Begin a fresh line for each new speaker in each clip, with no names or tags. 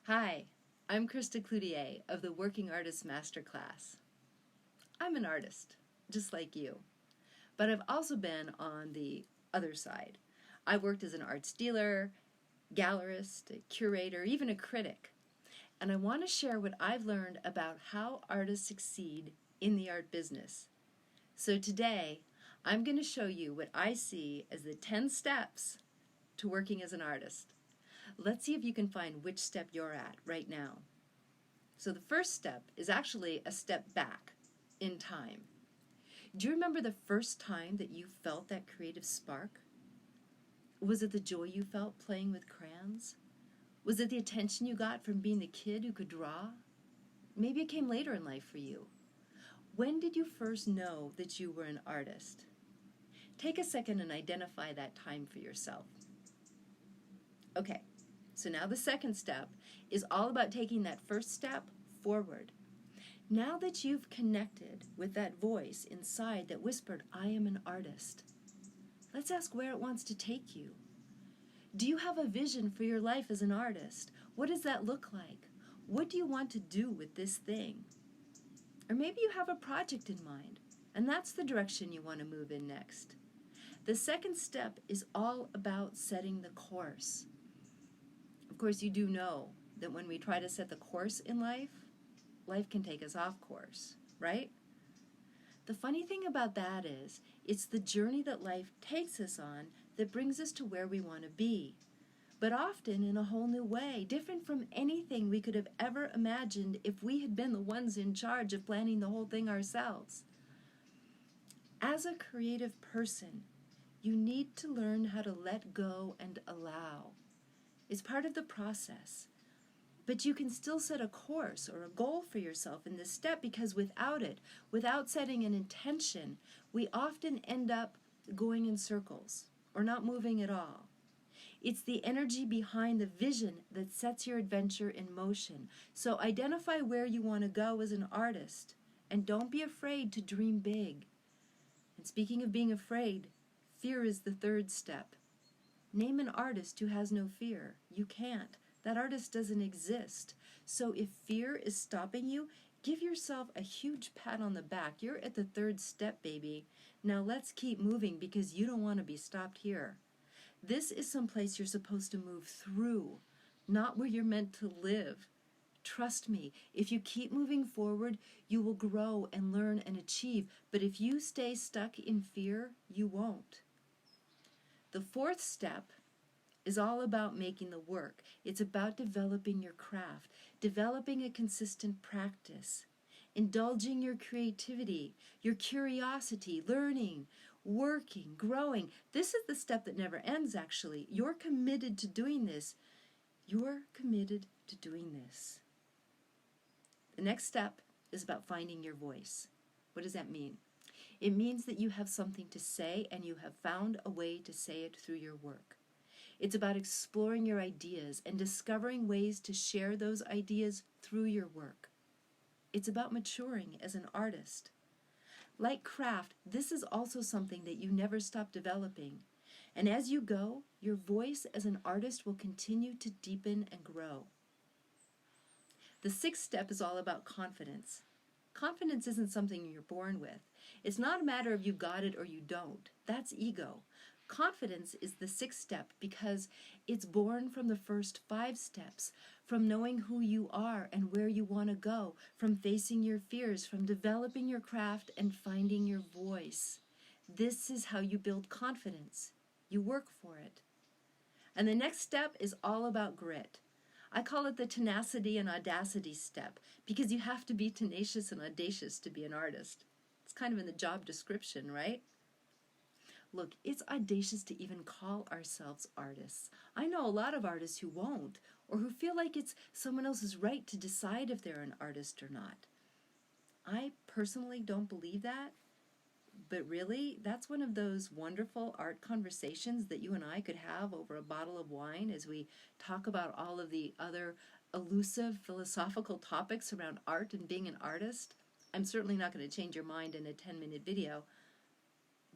Hi, I'm Krista Cloutier of the Working Artist Masterclass. I'm an artist, just like you, but I've also been on the other side. I've worked as an arts dealer, gallerist, a curator, even a critic, and I want to share what I've learned about how artists succeed in the art business. So today, I'm going to show you what I see as the 10 steps to working as an artist. Let's see if you can find which step you're at right now. So the first step is actually a step back in time. Do you remember the first time that you felt that creative spark? Was it the joy you felt playing with crayons? Was it the attention you got from being the kid who could draw? Maybe it came later in life for you. When did you first know that you were an artist? Take a second and identify that time for yourself. Okay, so now the second step is all about taking that first step forward. Now that you've connected with that voice inside that whispered, I am an artist, let's ask where it wants to take you. Do you have a vision for your life as an artist? What does that look like? What do you want to do with this thing? Or maybe you have a project in mind, and that's the direction you want to move in next. The second step is all about setting the course. Of course, you do know that when we try to set the course in life, life can take us off course, right? The funny thing about that is, it's the journey that life takes us on that brings us to where we want to be, but often in a whole new way, different from anything we could have ever imagined if we had been the ones in charge of planning the whole thing ourselves. As a creative person, you need to learn how to let go and allow. It's part of the process. But you can still set a course or a goal for yourself in this step, because without it, without setting an intention, we often end up going in circles or not moving at all. It's the energy behind the vision that sets your adventure in motion. So identify where you want to go as an artist, and don't be afraid to dream big. And speaking of being afraid, fear is the third step. Name an artist who has no fear. You can't. That artist doesn't exist. So if fear is stopping you, give yourself a huge pat on the back. You're at the third step, baby. Now let's keep moving, because you don't want to be stopped here. This is someplace you're supposed to move through, not where you're meant to live. Trust me, if you keep moving forward, you will grow and learn and achieve. But if you stay stuck in fear, you won't. The fourth step is all about making the work. It's about developing your craft, developing a consistent practice, indulging your creativity, your curiosity, learning, working, growing. This is the step that never ends, actually. You're committed to doing this. You're committed to doing this. The next step is about finding your voice. What does that mean? It means that you have something to say, and you have found a way to say it through your work. It's about exploring your ideas and discovering ways to share those ideas through your work. It's about maturing as an artist. Like craft, this is also something that you never stop developing. And as you go, your voice as an artist will continue to deepen and grow. The sixth step is all about confidence. Confidence isn't something you're born with. It's not a matter of you got it or you don't. That's ego. Confidence is the sixth step because it's born from the first 5 steps, from knowing who you are and where you want to go, from facing your fears, from developing your craft and finding your voice. This is how you build confidence. You work for it. And the next step is all about grit. I call it the tenacity and audacity step, because you have to be tenacious and audacious to be an artist. It's kind of in the job description, right? Look, it's audacious to even call ourselves artists. I know a lot of artists who won't, or who feel like it's someone else's right to decide if they're an artist or not. I personally don't believe that, but really, that's one of those wonderful art conversations that you and I could have over a bottle of wine as we talk about all of the other elusive philosophical topics around art and being an artist. I'm certainly not going to change your mind in a 10-minute video.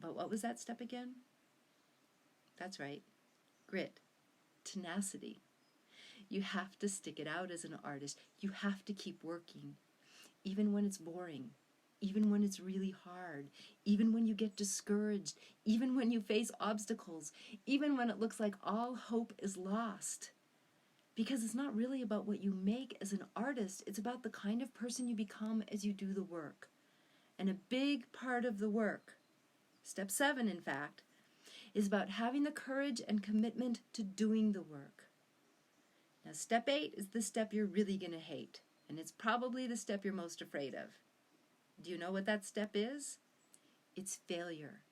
But what was that step again? That's right. Grit. Tenacity. You have to stick it out as an artist. You have to keep working, even when it's boring, even when it's really hard, even when you get discouraged, even when you face obstacles, even when it looks like all hope is lost. Because it's not really about what you make as an artist, it's about the kind of person you become as you do the work. And a big part of the work, step 7 in fact, is about having the courage and commitment to doing the work. Now step 8 is the step you're really going to hate, and it's probably the step you're most afraid of. Do you know what that step is? It's failure.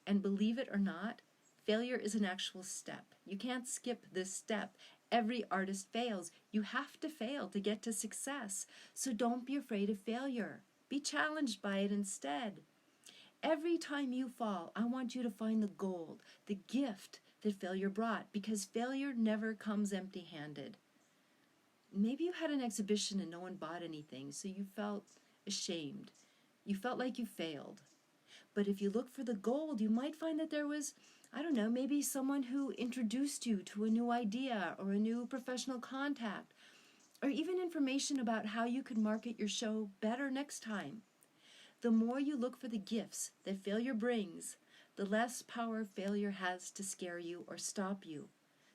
And believe it or not, failure is an actual step. You can't skip this step. Every artist fails. You have to fail to get to success. So don't be afraid of failure. Be challenged by it instead. Every time you fall, I want you to find the gold, the gift that failure brought, because failure never comes empty-handed. Maybe you had an exhibition and no one bought anything, so you felt ashamed. You felt like you failed. But if you look for the gold, you might find that there was, I don't know, maybe someone who introduced you to a new idea or a new professional contact, or even information about how you could market your show better next time. The more you look for the gifts that failure brings, the less power failure has to scare you or stop you.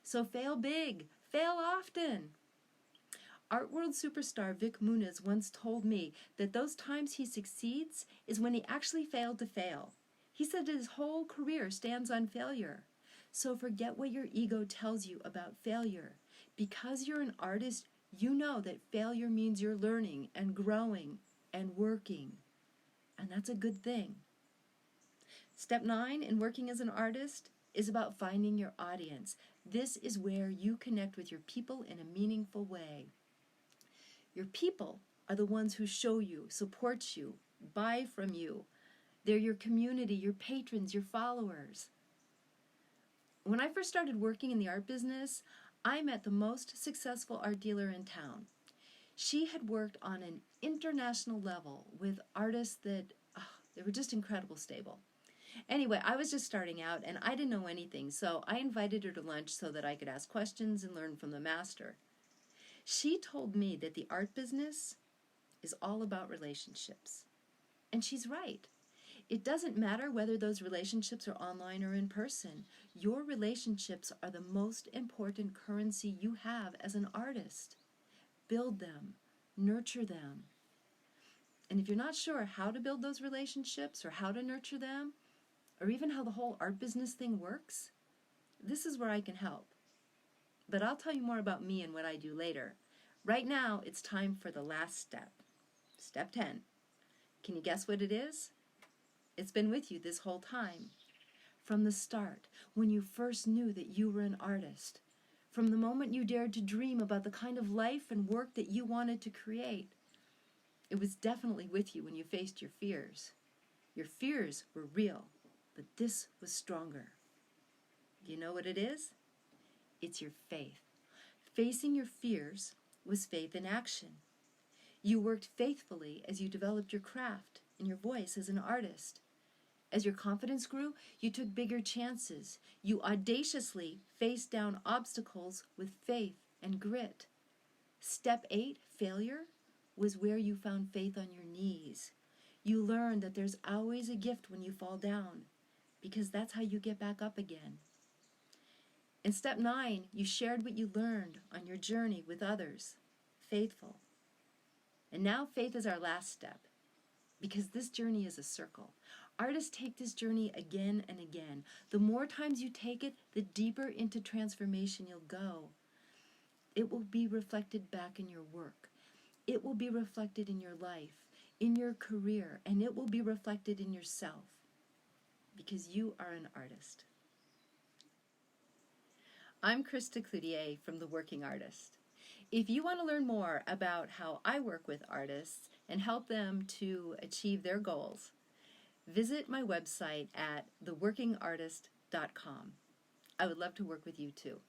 So fail big, fail often. Art world superstar Vic Muniz once told me that those times he succeeds is when he actually failed to fail. He said his whole career stands on failure. So forget what your ego tells you about failure. Because you're an artist, you know that failure means you're learning and growing and working. And that's a good thing. Step 9 in working as an artist is about finding your audience. This is where you connect with your people in a meaningful way. Your people are the ones who show you, support you, buy from you. They're your community, your patrons, your followers. When I first started working in the art business, I met the most successful art dealer in town. She had worked on an international level with artists that, they were just incredible stable. Anyway, I was just starting out and I didn't know anything, so I invited her to lunch so that I could ask questions and learn from the master. She told me that the art business is all about relationships. And she's right. It doesn't matter whether those relationships are online or in person. Your relationships are the most important currency you have as an artist. Build them, nurture them. And if you're not sure how to build those relationships or how to nurture them, or even how the whole art business thing works, this is where I can help. But I'll tell you more about me and what I do later. Right now, it's time for the last step. Step 10. Can you guess what it is? It's been with you this whole time. From the start, when you first knew that you were an artist. From the moment you dared to dream about the kind of life and work that you wanted to create. It was definitely with you when you faced your fears. Your fears were real, but this was stronger. Do you know what it is? It's your faith. Facing your fears was faith in action. You worked faithfully as you developed your craft and your voice as an artist. As your confidence grew, you took bigger chances. You audaciously faced down obstacles with faith and grit. Step 8, failure, was where you found faith on your knees. You learned that there's always a gift when you fall down, because that's how you get back up again. In step 9, you shared what you learned on your journey with others, faithful. And now faith is our last step, because this journey is a circle. Artists take this journey again and again. The more times you take it, the deeper into transformation you'll go. It will be reflected back in your work. It will be reflected in your life, in your career, and it will be reflected in yourself, because you are an artist. I'm Krista Cloutier from The Working Artist. If you want to learn more about how I work with artists and help them to achieve their goals, visit my website at theworkingartist.com. I would love to work with you too.